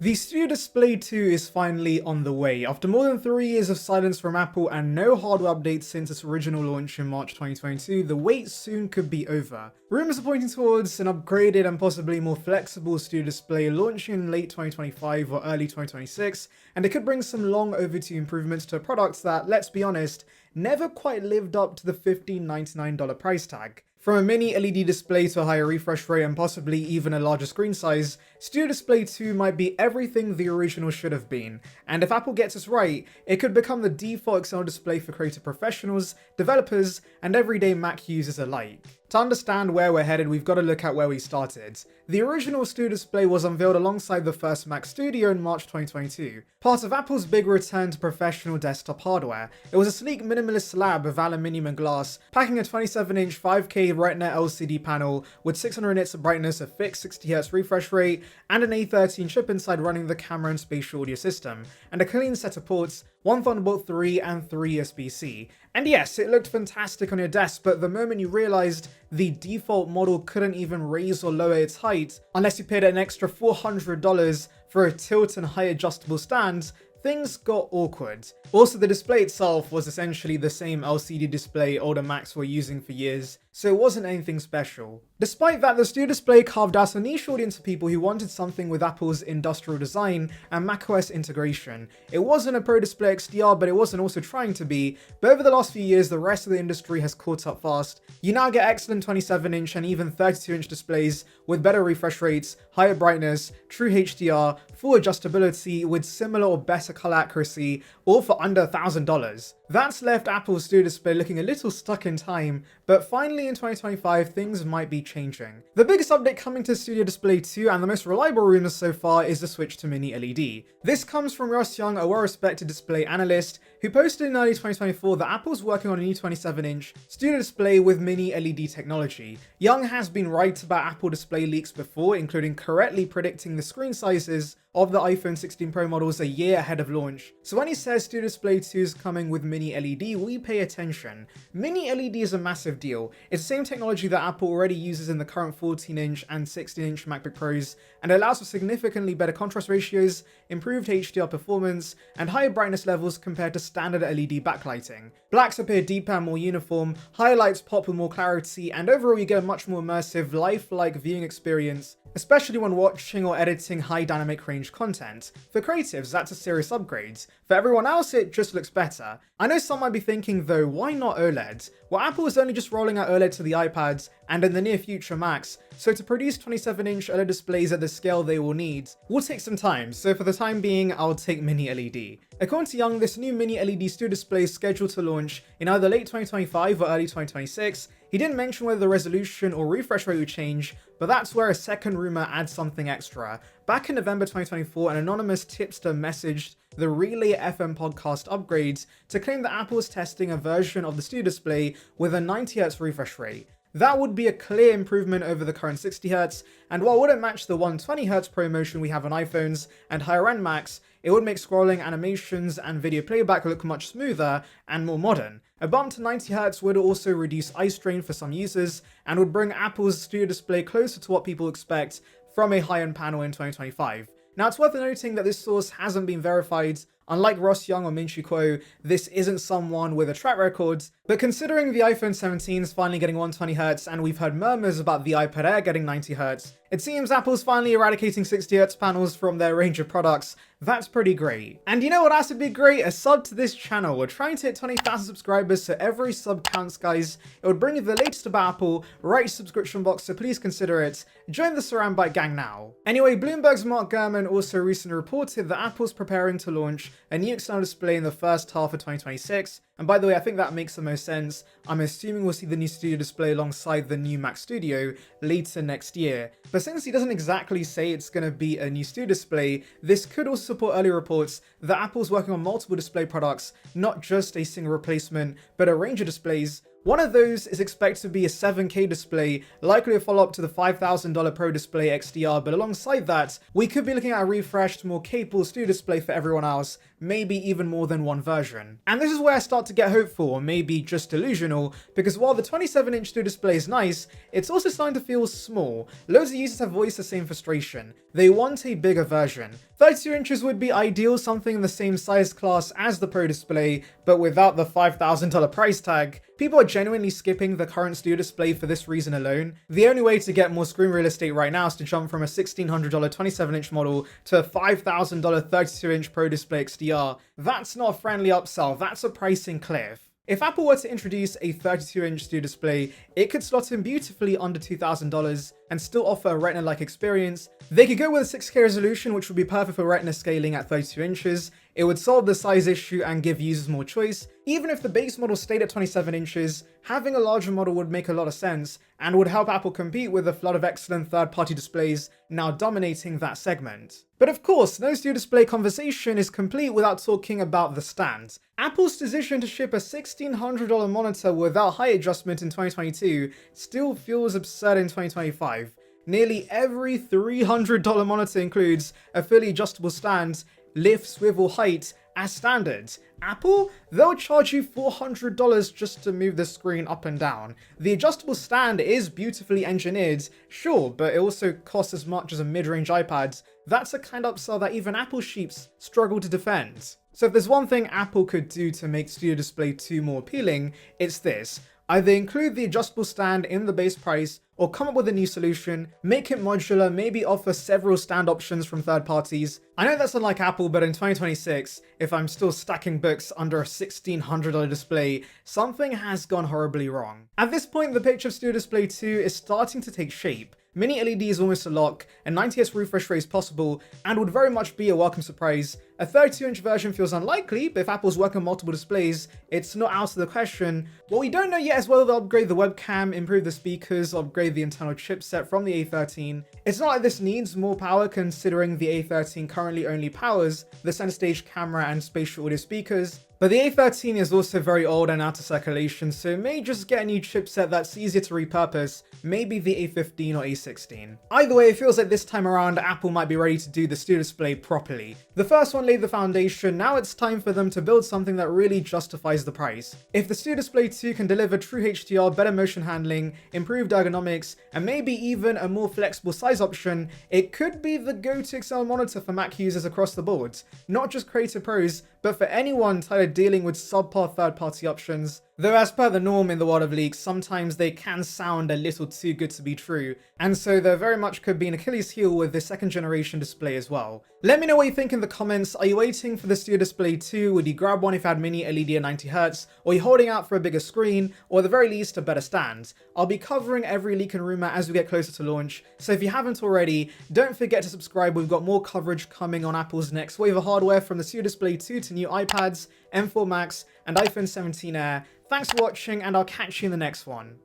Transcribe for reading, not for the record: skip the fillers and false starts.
The Studio Display 2 is finally on the way. After more than 3 years of silence from Apple and no hardware updates since its original launch in March 2022, the wait soon could be over. Rumours are pointing towards an upgraded and possibly more flexible Studio Display launching in late 2025 or early 2026, and it could bring some long overdue improvements to a product that, let's be honest, never quite lived up to the $1599 price tag. From a mini LED display to a higher refresh rate and possibly even a larger screen size, Studio Display 2 might be everything the original should have been, and if Apple gets this right, it could become the default external display for creative professionals, developers, and everyday Mac users alike. To understand where we're headed, we've got to look at where we started. The original Studio Display was unveiled alongside the first Mac Studio in March 2022, part of Apple's big return to professional desktop hardware. It was a sleek minimalist slab of aluminium and glass, packing a 27-inch 5K Retina LCD panel with 600 nits of brightness, a fixed 60Hz refresh rate, and an A13 chip inside running the camera and spatial audio system, and a clean set of ports, one Thunderbolt 3 and 3 USB-C. And yes, it looked fantastic on your desk, but the moment you realized the default model couldn't even raise or lower its height unless you paid an extra $400 for a tilt and high adjustable stand, things got awkward. Also, the display itself was essentially the same LCD display older Macs were using for years, so it wasn't anything special. Despite that, the Studio Display carved out a niche audience of people who wanted something with Apple's industrial design and macOS integration. It wasn't a Pro Display XDR, but it wasn't also trying to be, but over the last few years, the rest of the industry has caught up fast. You now get excellent 27-inch and even 32-inch displays with better refresh rates, higher brightness, true HDR, full adjustability with similar or better color accuracy, all for under $1,000. That's left Apple's Studio Display looking a little stuck in time, but finally in 2025 things might be changing. The biggest update coming to Studio Display 2 and the most reliable rumors so far is the switch to MiniLED. This comes from Ross Young, a well-respected display analyst, who posted in early 2024 that Apple's working on a new 27-inch Studio Display with MiniLED technology. Young has been right about Apple display leaks before, including correctly predicting the screen sizes of the iPhone 16 Pro models a year ahead of launch. So when he says Studio Display 2 is coming with MiniLED, we pay attention. MiniLED is a massive deal. It's the same technology that Apple already uses in the current 14-inch and 16-inch MacBook Pros, and it allows for significantly better contrast ratios, improved HDR performance, and higher brightness levels compared to standard LED backlighting. Blacks appear deeper and more uniform, highlights pop with more clarity, and overall you get a much more immersive, lifelike viewing experience, especially when watching or editing high dynamic range content. For creatives, that's a serious upgrade. For everyone else, it just looks better. I know some might be thinking though, why not OLED? Well, Apple is only just rolling out OLED to the iPads and in the near future Macs, so to produce 27-inch OLED displays at the scale they will need will take some time, so for the time being, I'll take MiniLED. According to Young, this new MiniLED Studio Display is scheduled to launch in either late 2025 or early 2026. He didn't mention whether the resolution or refresh rate would change, but that's where a second rumor adds something extra. Back in November 2024, an anonymous tipster messaged the Relay FM podcast upgrades to claim that Apple is testing a version of the Studio Display with a 90Hz refresh rate. That would be a clear improvement over the current 60Hz, and while it wouldn't match the 120Hz ProMotion we have on iPhones and higher-end Macs, it would make scrolling, animations, and video playback look much smoother and more modern. A bump to 90Hz would also reduce eye strain for some users, and would bring Apple's Studio Display closer to what people expect from a high-end panel in 2025. Now, it's worth noting that this source hasn't been verified. Unlike Ross Young or Min-Chi Kuo, this isn't someone with a track record, but considering the iPhone 17 is finally getting 120Hz and we've heard murmurs about the iPad Air getting 90Hz, it seems Apple's finally eradicating 60Hz panels from their range of products. That's pretty great. And you know what else would be great? A sub to this channel. We're trying to hit 20,000 subscribers, so every sub counts, guys. It would bring you the latest about Apple right to your subscription box, so please consider it. Join the Surround Byte gang now. Anyway, Bloomberg's Mark Gurman also recently reported that Apple's preparing to launch a new external display in the first half of 2026. And by the way, I think that makes the most sense. I'm assuming we'll see the new Studio Display alongside the new Mac Studio later next year. But since he doesn't exactly say it's going to be a new Studio Display, this could also support early reports that Apple's working on multiple display products, not just a single replacement, but a range of displays. One of those is expected to be a 7K display, likely a follow-up to the $5,000 Pro Display XDR, but alongside that, we could be looking at a refreshed, more capable Studio Display for everyone else, maybe even more than one version. And this is where I start to get hopeful, or maybe just delusional, because while the 27-inch Studio Display is nice, it's also starting to feel small. Loads of users have voiced the same frustration. They want a bigger version. 32 inches would be ideal, something in the same size class as the Pro Display, but without the $5,000 price tag. People are genuinely skipping the current Studio Display for this reason alone. The only way to get more screen real estate right now is to jump from a $1,600 27-inch model to a $5,000 32-inch Pro Display XDR. That's not a friendly upsell, that's a pricing cliff. If Apple were to introduce a 32-inch Studio Display, it could slot in beautifully under $2,000 and still offer a Retina-like experience. They could go with a 6K resolution, which would be perfect for Retina scaling at 32 inches. It would solve the size issue and give users more choice. Even if the base model stayed at 27 inches, having a larger model would make a lot of sense and would help Apple compete with a flood of excellent third-party displays now dominating that segment. But of course, no Studio Display conversation is complete without talking about the stand. Apple's decision to ship a $1,600 monitor without height adjustment in 2022 still feels absurd in 2025. Nearly every $300 monitor includes a fully adjustable stand, lift, swivel, height as standard. Apple, they'll charge you $400 just to move the screen up and down. The adjustable stand is beautifully engineered, sure, but it also costs as much as a mid-range iPad. That's a kind of upsell that even Apple sheeps struggle to defend. So if there's one thing Apple could do to make Studio Display 2 more appealing, it's this. Either include the adjustable stand in the base price, or come up with a new solution, make it modular, maybe offer several stand options from third parties. I know that's unlike Apple, but in 2026, if I'm still stacking books under a $1,600 display, something has gone horribly wrong. At this point, the picture of Studio Display 2 is starting to take shape. MiniLED is almost a lock, a 90Hz refresh rate is possible, and would very much be a welcome surprise. A 32-inch version feels unlikely, but if Apple's working on multiple displays, it's not out of the question. What we don't know yet is whether they'll upgrade the webcam, improve the speakers, upgrade the internal chipset from the A13. It's not like this needs more power, considering the A13 currently only powers the center stage camera and spatial audio speakers. But the A13 is also very old and out of circulation, so it may just get a new chipset that's easier to repurpose, maybe the A15 or A16. Either way, it feels like this time around Apple might be ready to do the Studio Display properly. The first one laid the foundation, now it's time for them to build something that really justifies the price. If the Studio Display 2 can deliver true HDR, better motion handling, improved ergonomics, and maybe even a more flexible size option, it could be the go-to external monitor for Mac users across the board. Not just creative pros, but for anyone tired of dealing with subpar third-party options. Though as per the norm in the world of leaks, sometimes they can sound a little too good to be true, and so there very much could be an Achilles heel with the second generation display as well. Let me know what you think in the comments. Are you waiting for the Studio Display 2? Would you grab one if you had MiniLED at 90Hz? Or are you holding out for a bigger screen? Or at the very least, a better stand? I'll be covering every leak and rumor as we get closer to launch, so if you haven't already, don't forget to subscribe. We've got more coverage coming on Apple's next wave of hardware, from the Studio Display 2 to new iPads, M4 Max, and iPhone 17 Air. Thanks for watching, and I'll catch you in the next one.